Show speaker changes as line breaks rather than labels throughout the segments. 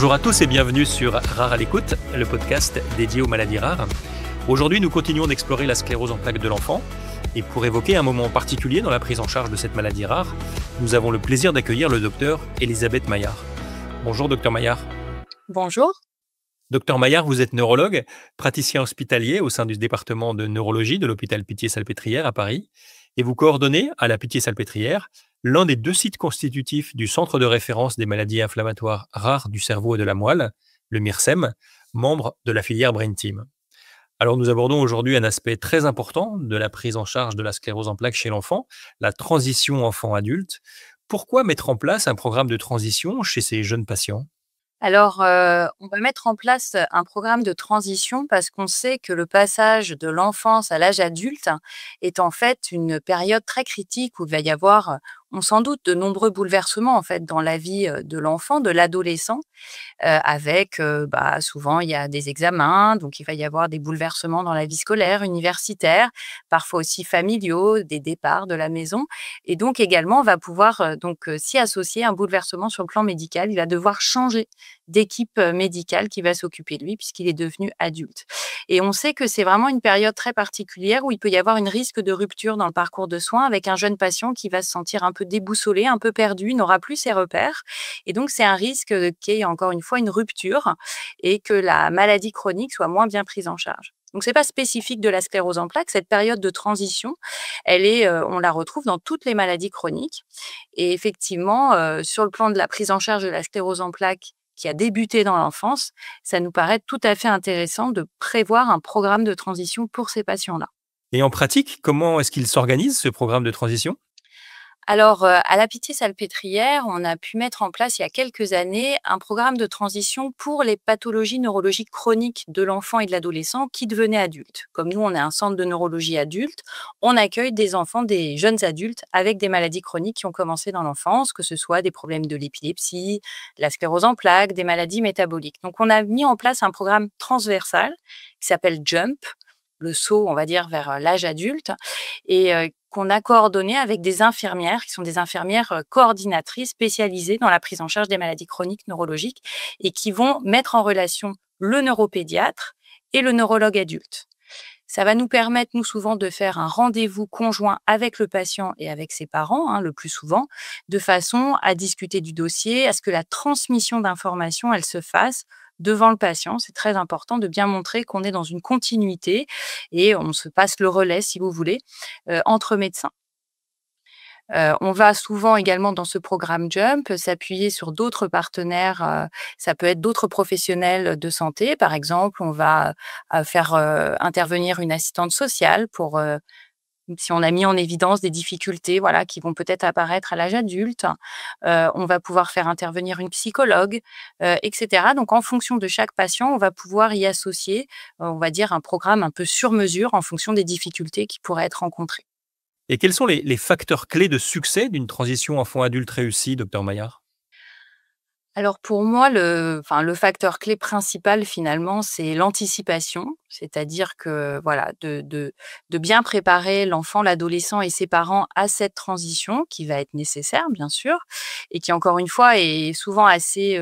Bonjour à tous et bienvenue sur Rare à l'écoute, le podcast dédié aux maladies rares. Aujourd'hui, nous continuons d'explorer la sclérose en plaques de l'enfant. Et pour évoquer un moment particulier dans la prise en charge de cette maladie rare, nous avons le plaisir d'accueillir le docteur Elisabeth Maillard. Bonjour docteur Maillard.
Bonjour.
Docteur Maillard, vous êtes neurologue, praticien hospitalier au sein du département de neurologie de l'hôpital Pitié-Salpêtrière à Paris. Et vous coordonnez à la Pitié-Salpêtrière l'un des 2 sites constitutifs du Centre de référence des maladies inflammatoires rares du cerveau et de la moelle, le MIRSEM, membre de la filière Brain Team. Alors nous abordons aujourd'hui un aspect très important de la prise en charge de la sclérose en plaques chez l'enfant, la transition enfant-adulte. Pourquoi mettre en place un programme de transition chez ces jeunes patients ?
Alors, on va mettre en place un programme de transition parce qu'on sait que le passage de l'enfance à l'âge adulte est en fait une période très critique où il va y avoir, on s'en doute, de nombreux bouleversements en fait dans la vie, de l'enfant, de l'adolescent, avec, souvent il y a des examens, donc il va y avoir des bouleversements dans la vie scolaire, universitaire, parfois aussi familiaux, des départs de la maison et donc également on va pouvoir, s'y associer un bouleversement sur le plan médical. Il va devoir changer d'équipe, médicale qui va s'occuper de lui puisqu'il est devenu adulte et on sait que c'est vraiment une période très particulière où il peut y avoir une risque de rupture dans le parcours de soins avec un jeune patient qui va se sentir un peu déboussolé, un peu perdu, n'aura plus ses repères et donc c'est un risque, qu'il y ait encore une fois une rupture et que la maladie chronique soit moins bien prise en charge. Donc c'est pas spécifique de la sclérose en plaques, cette période de transition, elle est, on la retrouve dans toutes les maladies chroniques et effectivement, sur le plan de la prise en charge de la sclérose en plaques qui a débuté dans l'enfance, ça nous paraît tout à fait intéressant de prévoir un programme de transition pour ces patients-là.
Et en pratique, comment est-ce qu'il s'organise ce programme de transition ?
Alors, à la Pitié-Salpêtrière, on a pu mettre en place il y a quelques années un programme de transition pour les pathologies neurologiques chroniques de l'enfant et de l'adolescent qui devenaient adultes. Comme nous, on est un centre de neurologie adulte, on accueille des enfants, des jeunes adultes avec des maladies chroniques qui ont commencé dans l'enfance, que ce soit des problèmes de l'épilepsie, de la sclérose en plaques, des maladies métaboliques. Donc, on a mis en place un programme transversal qui s'appelle JUMP, le saut, on va dire, vers l'âge adulte et qu'on a coordonné avec des infirmières qui sont des infirmières, coordinatrices spécialisées dans la prise en charge des maladies chroniques neurologiques et qui vont mettre en relation le neuropédiatre et le neurologue adulte. Ça va nous permettre, nous, souvent, de faire un rendez-vous conjoint avec le patient et avec ses parents, le plus souvent, de façon à discuter du dossier, à ce que la transmission d'informations, elle se fasse devant le patient. C'est très important de bien montrer qu'on est dans une continuité et on se passe le relais, si vous voulez, entre médecins. On va souvent également dans ce programme JUMP s'appuyer sur d'autres partenaires, ça peut être d'autres professionnels de santé. Par exemple, on va, faire, intervenir une assistante sociale pour, si on a mis en évidence des difficultés, voilà, qui vont peut-être apparaître à l'âge adulte. On va pouvoir faire intervenir une psychologue, et cetera. Donc en fonction de chaque patient, on va pouvoir y associer, on va dire un programme un peu sur mesure en fonction des difficultés qui pourraient être rencontrées.
Et quels sont les facteurs clés de succès d'une transition enfant-adulte réussie, docteur Maillard ?
Alors pour moi, le facteur clé principal finalement, c'est l'anticipation. C'est-à-dire que voilà, de bien préparer l'enfant, l'adolescent et ses parents à cette transition qui va être nécessaire bien sûr et qui encore une fois est souvent assez,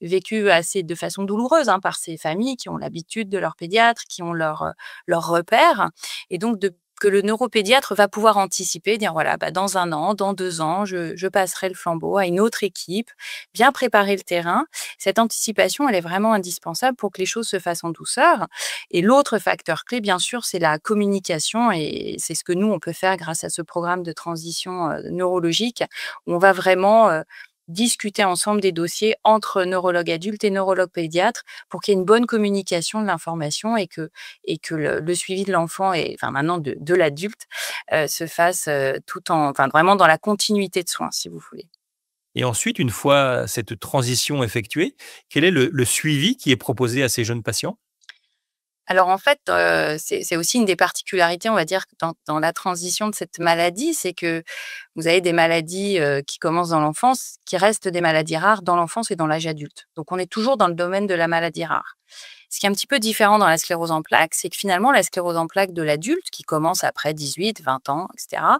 vécue assez de façon douloureuse, par ces familles qui ont l'habitude de leur pédiatre, qui ont leurs repères et donc que le neuropédiatre va pouvoir anticiper, dire voilà, dans 1 an, dans 2 ans, je passerai le flambeau à une autre équipe, bien préparer le terrain. Cette anticipation, elle est vraiment indispensable pour que les choses se fassent en douceur. Et l'autre facteur clé, bien sûr, c'est la communication et c'est ce que nous, on peut faire grâce à ce programme de transition, neurologique où on va vraiment, discuter ensemble des dossiers entre neurologue adulte et neurologue pédiatre pour qu'il y ait une bonne communication de l'information et que le suivi de l'enfant et enfin maintenant de l'adulte, se fasse, vraiment dans la continuité de soins, si vous voulez.
Et ensuite, une fois cette transition effectuée, quel est le suivi qui est proposé à ces jeunes patients ?
Alors en fait, c'est aussi une des particularités, on va dire, dans la transition de cette maladie, c'est que vous avez des maladies, qui commencent dans l'enfance, qui restent des maladies rares dans l'enfance et dans l'âge adulte. Donc on est toujours dans le domaine de la maladie rare. Ce qui est un petit peu différent dans la sclérose en plaques, c'est que finalement la sclérose en plaques de l'adulte qui commence après 18-20 ans et cetera,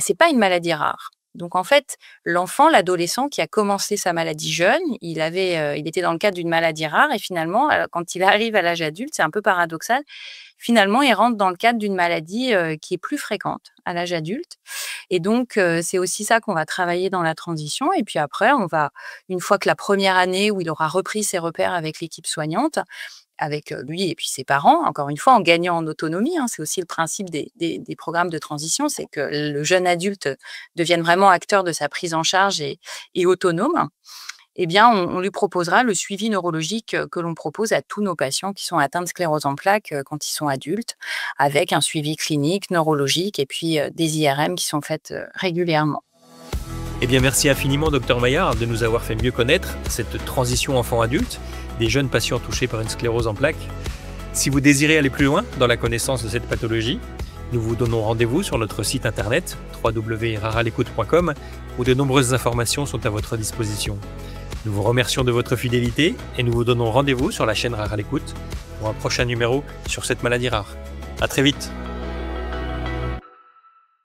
c'est pas une maladie rare. Donc en fait, l'enfant, l'adolescent qui a commencé sa maladie jeune, il était dans le cadre d'une maladie rare et finalement, quand il arrive à l'âge adulte, c'est un peu paradoxal, finalement, il rentre dans le cadre d'une maladie, qui est plus fréquente à l'âge adulte et donc c'est aussi ça qu'on va travailler dans la transition et puis après une fois que la première année où il aura repris ses repères avec l'équipe soignante, avec, lui et puis ses parents, encore une fois en gagnant en autonomie, hein. C'est aussi le principe des programmes de transition, c'est que le jeune adulte devienne vraiment acteur de sa prise en charge et autonome. Eh bien, on lui proposera le suivi neurologique, que l'on propose à tous nos patients qui sont atteints de sclérose en plaques, quand ils sont adultes, avec un suivi clinique, neurologique et puis, des IRM qui sont faites, régulièrement.
Eh bien, merci infiniment, docteur Maillard, de nous avoir fait mieux connaître cette transition enfant-adulte des jeunes patients touchés par une sclérose en plaques. Si vous désirez aller plus loin dans la connaissance de cette pathologie, nous vous donnons rendez-vous sur notre site internet www.raralecoute.com où de nombreuses informations sont à votre disposition. Nous vous remercions de votre fidélité et nous vous donnons rendez-vous sur la chaîne Rare à l'écoute pour un prochain numéro sur cette maladie rare. À très vite.